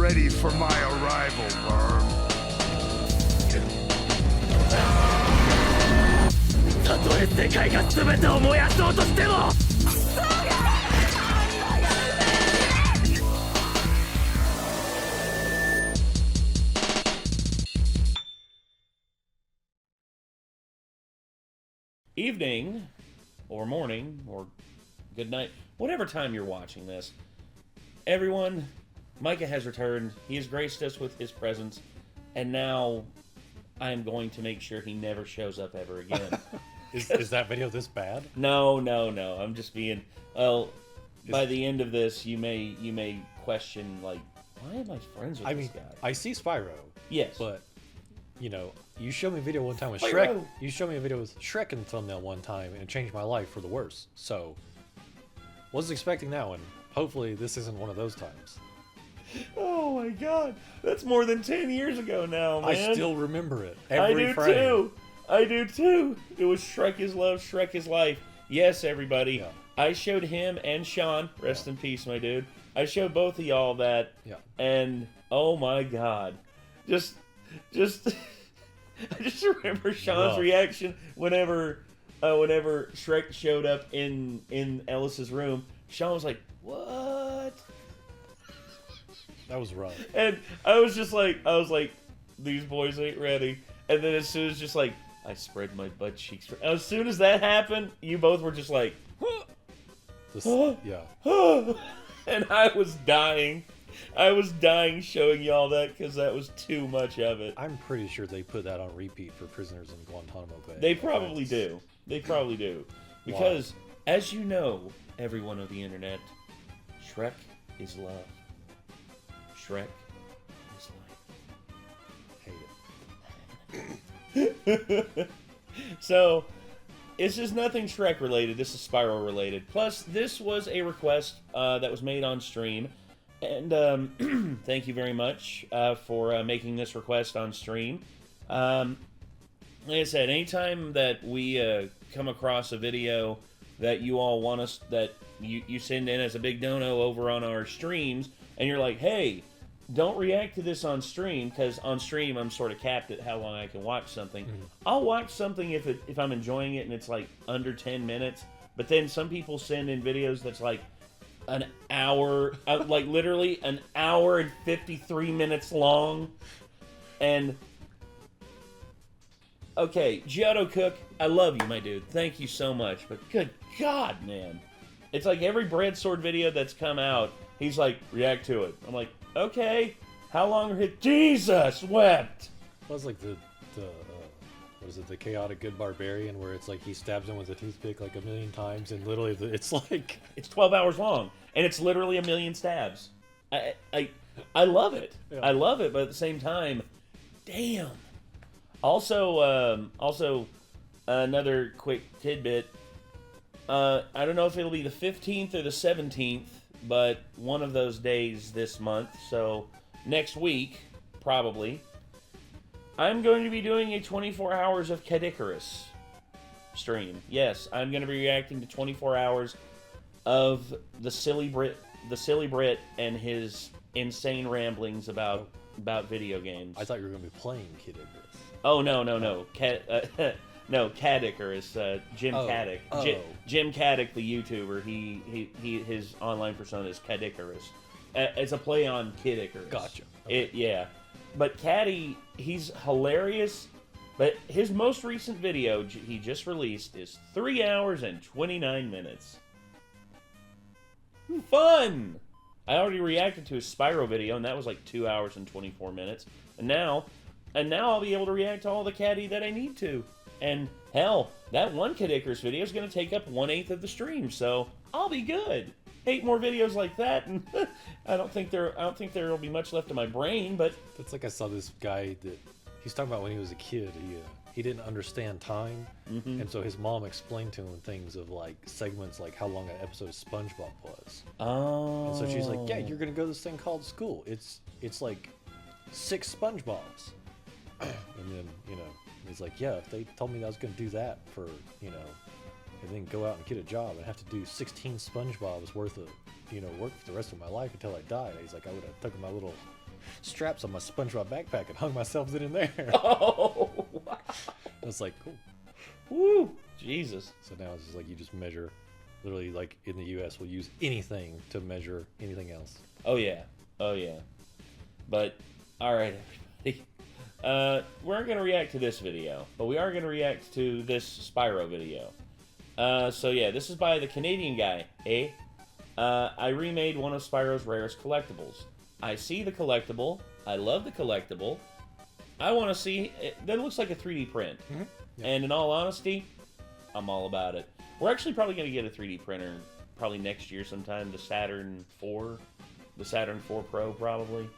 ready for my arrival, worm. たとえ世界が全てを燃やそうとしても Evening, or morning, or good night, whatever time you're watching this. Everyone, Micah has returned. He has graced us with his presence, and now I am going to make sure he never shows up ever again. Is that video this bad? No. I'm just being. Well, by the end of this, you may question, like, why am I friends with this guy? I see Spyro. Yes, But you know, you showed me a video one time with Spyro. Shrek. You showed me a video with Shrek in the thumbnail one time, and it changed my life for the worse. So, wasn't expecting that one. Hopefully, this isn't one of those times. Oh my God, that's more than 10 years ago now, man. I still remember it. Every I do frame. too. I do too. It was Shrek is Love, Shrek is Life. Yes, everybody. Yeah. I showed him and Sean, rest in peace, my dude. I showed both of y'all that. Yeah. And oh my God, just I just remember Sean's Rough. reaction whenever Shrek showed up in Ellis's room. Sean was like, "What?" That was rough. And I was like, these boys ain't ready. And then as soon as just like, I spread my butt cheeks. As soon as that happened, you both were just like, Yeah. and I was dying. I was dying showing y'all that because that was too much of it. I'm pretty sure they put that on repeat for prisoners in Guantanamo Bay. They probably do. They probably do. Because, as you know, everyone of the internet, Shrek is love. Shrek is life. Hate it. So, it's just nothing Shrek related. This is Spyro related. Plus, this was a request that was made on stream. And thank you very much for making this request on stream. Like I said, anytime that we come across a video that you all want us, that you send in as a big dono over on our streams, and you're like, hey, don't react to this on stream, because on stream I'm sort of capped at how long I can watch something. I'll watch something if I'm enjoying it and it's like under 10 minutes, but then some people send in videos that's like an hour, like literally an hour and 53 minutes long. And okay, Giotto Cook, I love you, my dude. Thank you so much. But good God, man. It's like every Bread Sword video that's come out, he's like, react to it. I'm like, okay, how long are hit? Jesus wept. That was like the what is it, the Chaotic Good Barbarian, where it's like he stabs him with a toothpick like a million times, and literally it's like... It's 12 hours long, and it's literally a million stabs. I love it. Yeah. I love it, but at the same time, damn. Also, another quick tidbit. I don't know if it'll be the 15th or the 17th, but one of those days this month, so next week, probably, I'm going to be doing a 24 hours of Cadicarus stream. Yes, I'm going to be reacting to 24 hours of the silly Brit and his insane ramblings about video games. I thought you were going to be playing Kid Icarus. Oh, no. No, Cadicarus, Jim Caddick. Jim Caddick, the YouTuber, his online persona is Cadicarus. It's a play on Kid Icarus. Gotcha. Okay. Yeah. But Caddy, he's hilarious, but his most recent video he just released is 3 hours and 29 minutes. Fun! I already reacted to his Spyro video, and that was like 2 hours and 24 minutes. And now I'll be able to react to all the Caddy that I need to. And hell, that one Kid Icarus video is going to take up 1/8 of the stream, so I'll be good. 8 more videos like that, and I don't think there will be much left in my brain. But It's like I saw this guy that he's talking about when he was a kid. He didn't understand time, and so his mom explained to him things of like segments, like how long an episode of SpongeBob was. oh, And so she's like, "Yeah, you're gonna go to this thing called school. It's like 6 SpongeBobs." And then he's like, "Yeah, if they told me that I was gonna do that for and then go out and get a job and have to do 16 SpongeBob's worth of work for the rest of my life until I died." He's like, "I would have taken my little straps on my SpongeBob backpack and hung myself in there. Oh, wow. I was like, cool. Woo, Jesus. So now it's just like you just measure, literally like in the U.S. we'll use anything to measure anything else. Oh yeah, oh yeah. But all right, everybody. We aren't going to react to this video, but we are going to react to this Spyro video. So yeah, this is by the Canadian guy, eh? I remade one of Spyro's rarest collectibles. I see the collectible. I love the collectible. I want to see... That looks like a 3D print. Mm-hmm. Yeah. And in all honesty, I'm all about it. We're actually probably going to get a 3D printer probably next year sometime. The Saturn 4 Pro probably.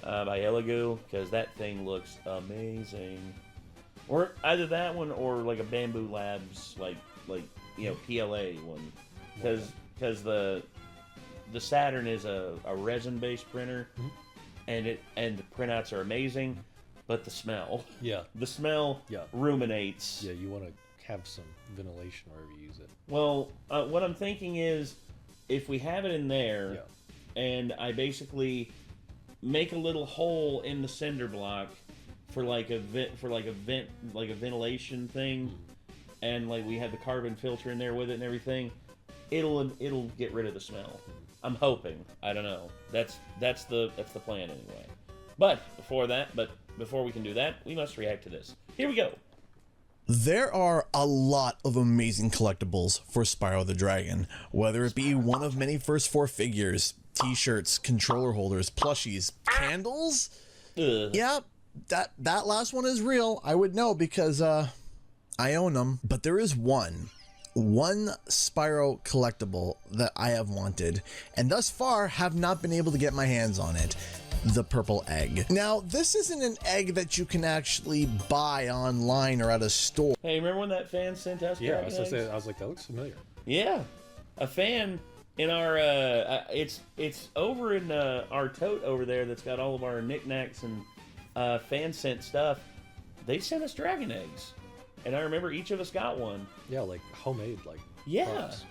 By Elegoo, because that thing looks amazing. Or either that one or like a Bamboo Labs, like you know, PLA one. Because the Saturn is a resin-based printer, and the printouts are amazing, but the smell. Yeah. The smell ruminates. Yeah, you want to have some ventilation wherever you use it. Well, what I'm thinking is, if we have it in there, and I basically make a little hole in the cinder block for like a ventilation thing, and like we have the carbon filter in there with it and everything, it'll get rid of the smell. I'm hoping. I don't know. That's the plan anyway. But before we can do that, we must react to this. Here we go. There are a lot of amazing collectibles for Spyro the Dragon, whether it be one of many first four figures, t-shirts, controller holders, plushies, candles. Yeah, that last one is real. I would know because I own them. But there is one Spyro collectible that I have wanted, and thus far have not been able to get my hands on it. The purple egg. Now, this isn't an egg that you can actually buy online or at a store. Hey, remember when that fan sent us? Yeah, I was like, that looks familiar. Yeah, a fan in our it's over in our tote over there that's got all of our knickknacks and fan sent stuff. They sent us dragon eggs, and I remember each of us got one. Yeah, like homemade, like parts.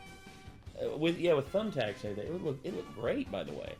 With thumbtacks. It looked great, by the way.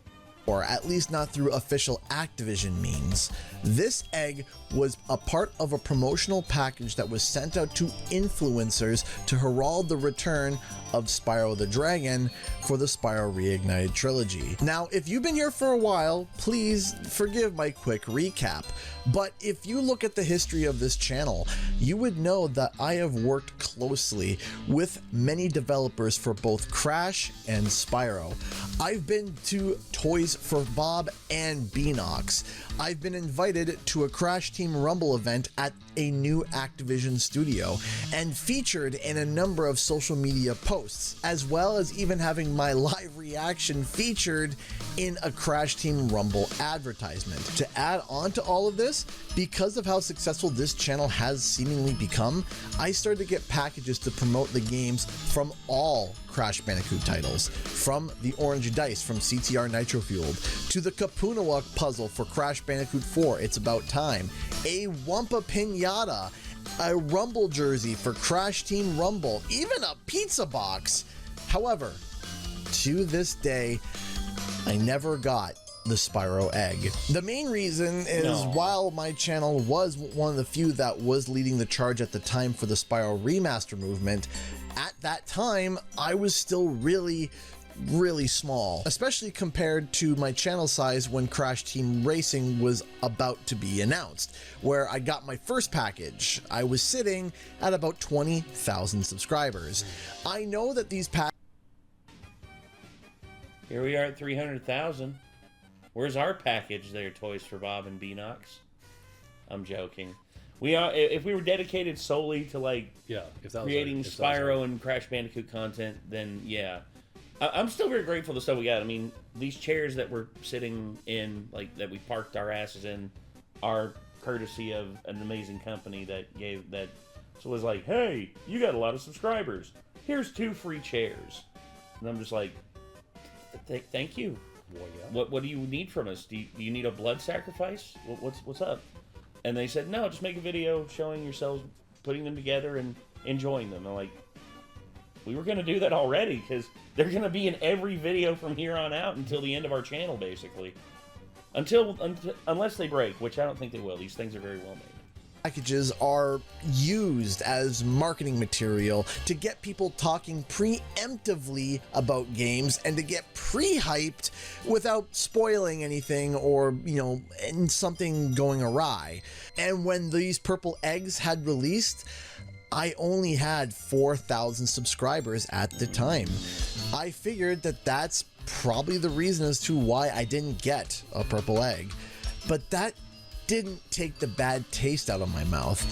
Or at least not through official Activision means. This egg was a part of a promotional package that was sent out to influencers to herald the return of Spyro the Dragon for the Spyro Reignited trilogy. Now, if you've been here for a while, please forgive my quick recap, but if you look at the history of this channel, you would know that I have worked closely with many developers for both Crash and Spyro. I've been to Toys for Bob and Beanox. I've been invited to a Crash Team Rumble event at a new Activision studio and featured in a number of social media posts, as well as even having my live reaction featured in a Crash Team Rumble advertisement. To add on to all of this, because of how successful this channel has seemingly become, I started to get packages to promote the games from all Crash Bandicoot titles, from the Orange Dice from CTR Nitro Fueled, to the Kapunawak puzzle for Crash Bandicoot 4 It's About Time, a Wumpa Pinata, a Rumble jersey for Crash Team Rumble, even a pizza box. However, to this day, I never got the Spyro egg. The main reason is while my channel was one of the few that was leading the charge at the time for the Spyro remaster movement, at that time I was still really small, especially compared to my channel size when Crash Team Racing was about to be announced, where I got my first package. I was sitting at about 20,000 subscribers. I know that these packages... Here we are at 300,000. Where's our package there, Toys for Bob and Beanox? I'm joking. We are, if we were dedicated solely to like creating Spyro and Crash Bandicoot content, then yeah. I'm still very grateful for the stuff we got. I mean, these chairs that we're sitting in, like that we parked our asses in, are courtesy of an amazing company that gave that. So it was like, hey, you got a lot of subscribers. Here's 2 free chairs, and I'm just like, thank you. Well, yeah. What do you need from us? Do you need a blood sacrifice? What's up? And they said, no, just make a video showing yourselves putting them together and enjoying them. I'm like, we were going to do that already because they're going to be in every video from here on out until the end of our channel, basically. Unless they break, which I don't think they will. These things are very well made. Packages are used as marketing material to get people talking preemptively about games and to get pre-hyped without spoiling anything or, and something going awry. And when these purple eggs had released, I only had 4,000 subscribers at the time. I figured that that's probably the reason as to why I didn't get a purple egg. But that didn't take the bad taste out of my mouth.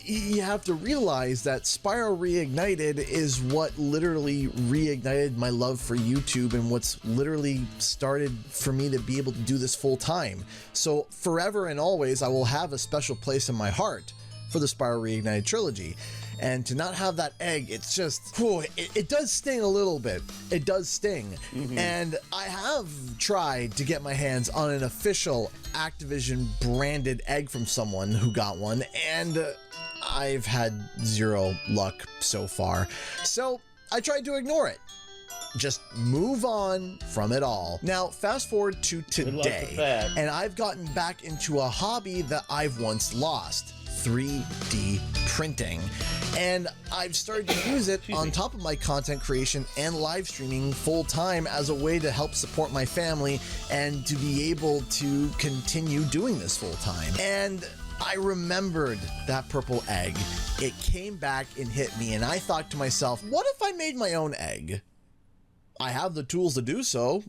You have to realize that Spyro Reignited is what literally reignited my love for YouTube and what's literally started for me to be able to do this full time. So forever and always, I will have a special place in my heart for the Spyro Reignited trilogy. And to not have that egg, it's just, it does sting a little bit. It does sting. And I have tried to get my hands on an official Activision branded egg from someone who got one, and I've had zero luck so far. So I tried to ignore it. Just move on from it all. Now, fast forward to today, and I've gotten back into a hobby that I've once lost. 3D printing, and I've started to use it on top of my content creation and live streaming full time as a way to help support my family and to be able to continue doing this full time. And I remembered that purple egg. It came back and hit me, and I thought to myself, what if I made my own egg? I have the tools to do so,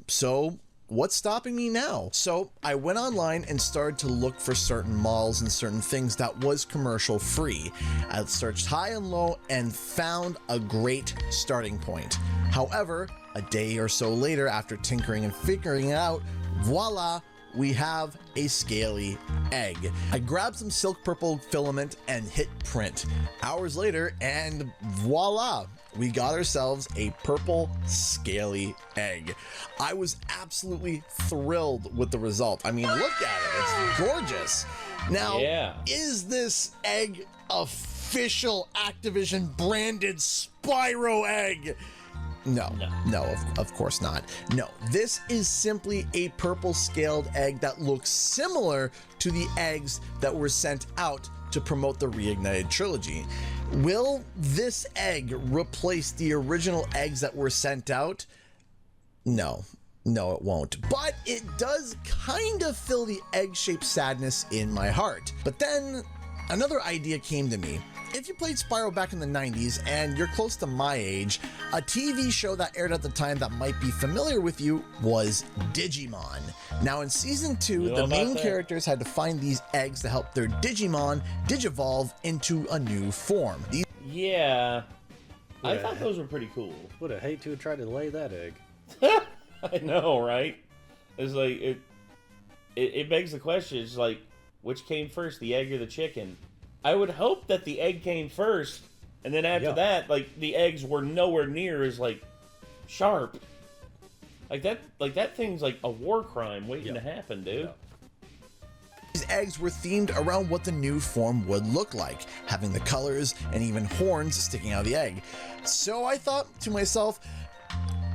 what's stopping me now? So I went online and started to look for certain models and certain things that was commercial free. I searched high and low and found a great starting point. However, a day or so later, after tinkering and figuring it out, voila, we have a scaly egg. I grabbed some silk purple filament and hit print. Hours later, and voila, we got ourselves a purple scaly egg. I was absolutely thrilled with the result. I mean, look at it, it's gorgeous. Now, is this egg official Activision branded Spyro egg? No, of course not. No, this is simply a purple scaled egg that looks similar to the eggs that were sent out to promote the Reignited trilogy. Will this egg replace the original eggs that were sent out? No, it won't. But it does kind of fill the egg-shaped sadness in my heart. But then another idea came to me. If you played Spyro back in the 90s and you're close to my age, a TV show that aired at the time that might be familiar with you was Digimon. Now in season 2, the main characters had to find these eggs to help their Digimon digivolve into a new form. I thought those were pretty cool. Would have hate to have tried to lay that egg. I know, right? It's like, it begs the question, it's like, which came first, the egg or the chicken? I would hope that the egg came first, and then after that, like, the eggs were nowhere near as, like, sharp. Like that thing's like a war crime waiting to happen, dude. These eggs were themed around what the new form would look like, having the colors and even horns sticking out of the egg. So I thought to myself,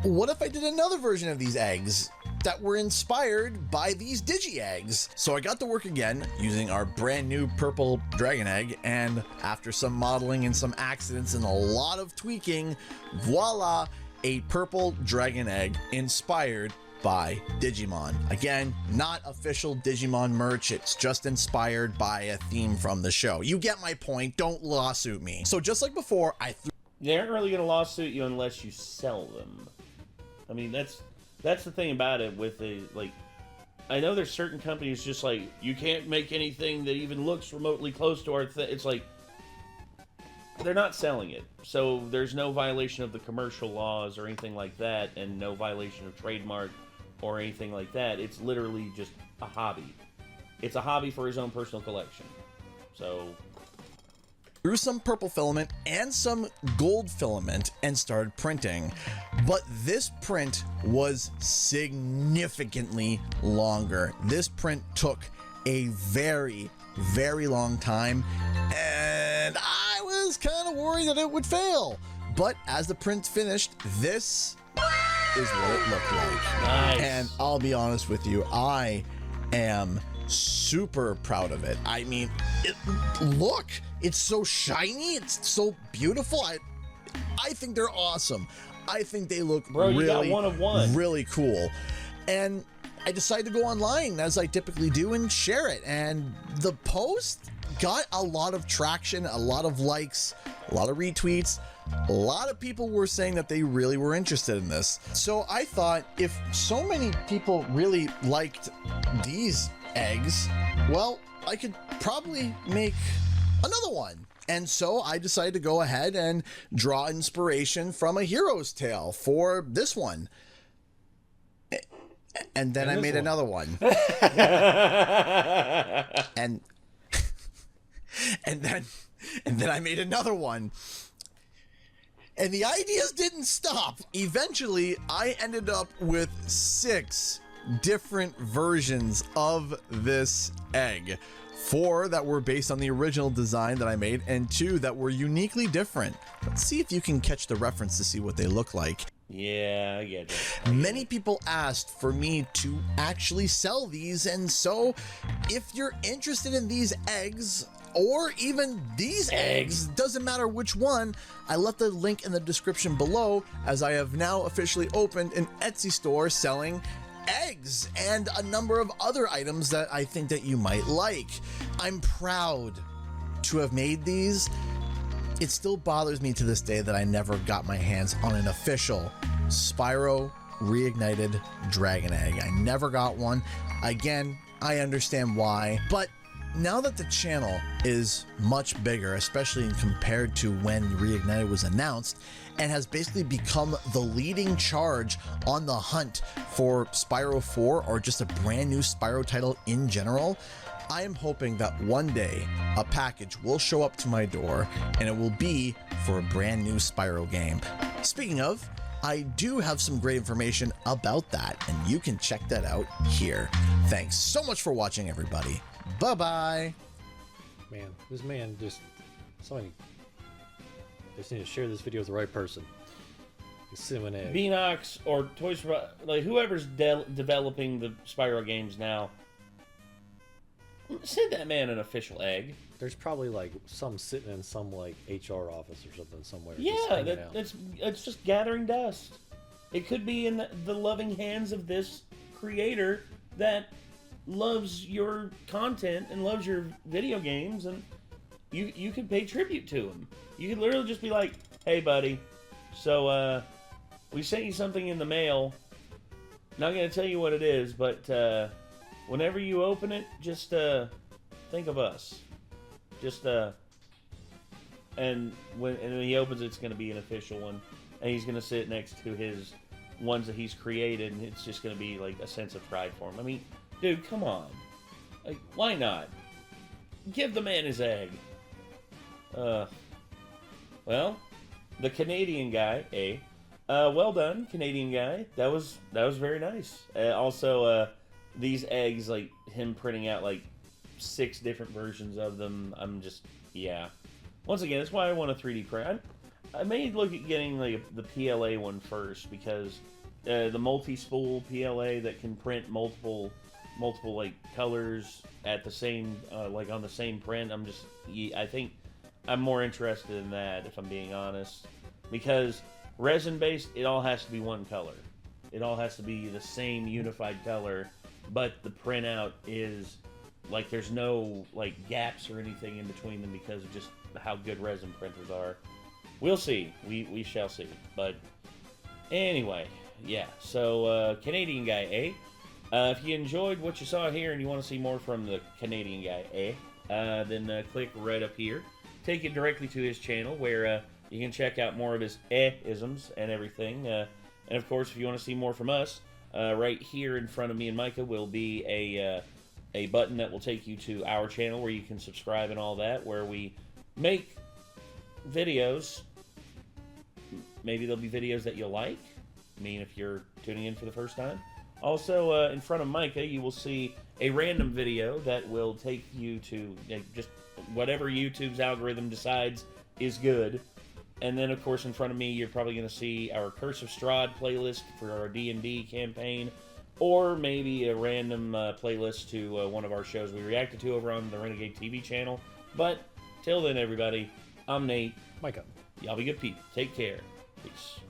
what if I did another version of these eggs that were inspired by these digi eggs? So I got to work again using our brand new purple dragon egg, and after some modeling and some accidents and a lot of tweaking, voila, a purple dragon egg inspired by Digimon. Again, not official Digimon merch, it's just inspired by a theme from the show. You get my point, don't lawsuit me. So just like before, They aren't really going to lawsuit you unless you sell them. I mean, that's the thing about it with the, like, I know there's certain companies just like, you can't make anything that even looks remotely close to our thing. It's like, they're not selling it. So there's no violation of the commercial laws or anything like that, and no violation of trademark or anything like that. It's literally just a hobby. It's a hobby for his own personal collection. So threw some purple filament and some gold filament and started printing. But this print was significantly longer. This print took a very, very long time, and I was kind of worried that it would fail. But as the print finished, this is what it looked like. Nice. And I'll be honest with you, I am super proud of it. I mean, look, it's so shiny, it's so beautiful. I think they're awesome. I think they look you got one of one. really cool. And I decided to go online, as I typically do, and share it. And the post got a lot of traction, a lot of likes, a lot of retweets. A lot of people were saying that they really were interested in this. So I thought, if so many people really liked these eggs, well, I could probably make another one. And so I decided to go ahead and draw inspiration from a hero's tale for this one. And then I made another one. and then I made another one. And the ideas didn't stop. Eventually, I ended up with 6 different versions of this egg. 4 that were based on the original design that I made, and 2 that were uniquely different. Let's see if you can catch the reference to see what they look like. Yeah, I get it. Many people asked for me to actually sell these, and so if you're interested in these eggs, or even these eggs, doesn't matter which one, I left the link in the description below, as I have now officially opened an Etsy store selling eggs and a number of other items that I think that you might like. I'm proud to have made these. It still bothers me to this day that I never got my hands on an official Spyro Reignited Dragon Egg. I never got one. Again, I understand why, but now that the channel is much bigger, especially compared to when Reignited was announced, and has basically become the leading charge on the hunt for Spyro 4 or just a brand new Spyro title in general, I am hoping that one day a package will show up to my door and it will be for a brand new Spyro game. Speaking of, I do have some great information about that, and you can check that out here. Thanks so much for watching, everybody. Bye-bye. Man, this man just... Somebody... They just need to share this video with the right person. Send him an egg. Beanox or Toys R Us, like whoever's developing the Spyro games now, send that man an official egg. There's probably like some sitting in some like HR office or something somewhere. Yeah, it's just gathering dust. It could be in the loving hands of this creator that loves your content and loves your video games, and you could pay tribute to him. You could literally just be like, "Hey, buddy, so we sent you something in the mail. Not gonna tell you what it is, but whenever you open it, just think of us. Just and when he opens it, it's gonna be an official one, and he's gonna sit next to his ones that he's created, and it's just gonna be like a sense of pride for him. I mean, dude, come on, like, why not? Give the man his egg. Well, the Canadian guy, well done, Canadian guy. That was very nice. Also, these eggs, like him printing out like 6 different versions of them. I'm just, yeah. Once again, that's why I want a 3D print. I may look at getting like the PLA one first, because the multi-spool PLA that can print multiple like colors at the same like on the same print. I think I'm more interested in that, if I'm being honest, because resin based, it all has to be one color. It all has to be the same unified color, but the printout is like there's no like gaps or anything in between them because of just how good resin printers are. We'll see. We shall see. But anyway, yeah. So Canadian guy, if you enjoyed what you saw here and you want to see more from the Canadian guy, then click right up here. Take you directly to his channel where you can check out more of his isms and everything. And of course, if you want to see more from us, right here in front of me and Micah will be a button that will take you to our channel where you can subscribe and all that, where we make videos. Maybe there'll be videos that you'll like. I mean, if you're tuning in for the first time. Also, in front of Micah, you will see a random video that will take you to just whatever YouTube's algorithm decides is good. And then, of course, in front of me, you're probably going to see our Curse of Strahd playlist for our D&D campaign. or maybe a random playlist to one of our shows we reacted to over on the Renegade TV channel. But till then, everybody, I'm Nate. Micah. Y'all be good people. Take care. Peace.